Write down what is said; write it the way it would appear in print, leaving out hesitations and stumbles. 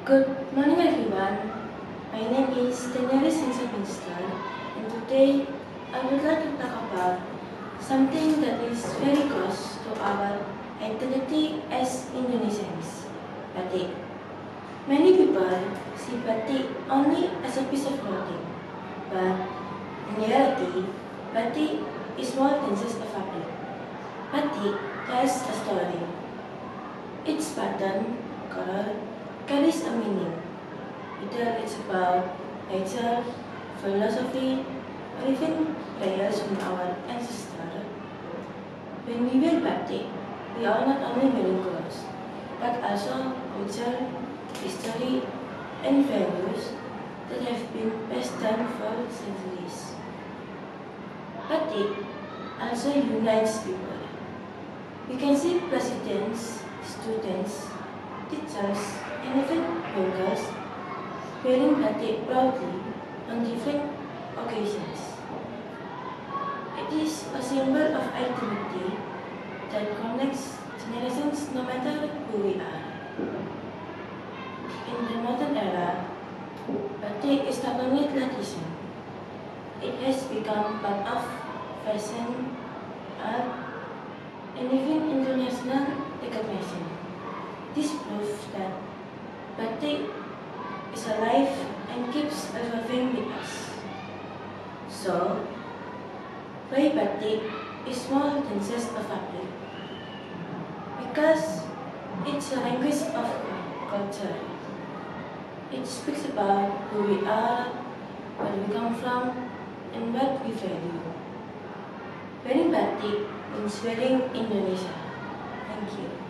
Good morning everyone. My name is Daniela Winston, and today I would like to talk about something that is very close to our identity as Indonesians, batik. Many people see batik only as a piece of clothing, but in reality, batik is more than just a fabric. Batik tells a story. Each pattern, color, carries a meaning. Either it's about nature, philosophy, or even prayers from our ancestors. When we wear batik, we are not only wearing clothes, but also culture, history, and values that have been passed down for centuries. Batik also unites people. We can see presidents, students, teachers, and even workers wearing batik proudly on different occasions. It is a symbol of identity that connects generations no matter who we are. In the modern era, batik is not only tradition, it has become part of fashion, art, and even international recognition. This proves that batik is alive and keeps evolving with us. So, why batik is more than just a fabric? Because it's a language of culture. It speaks about who we are, where we come from, and what we value. Wearing batik means wearing Indonesia. Thank you.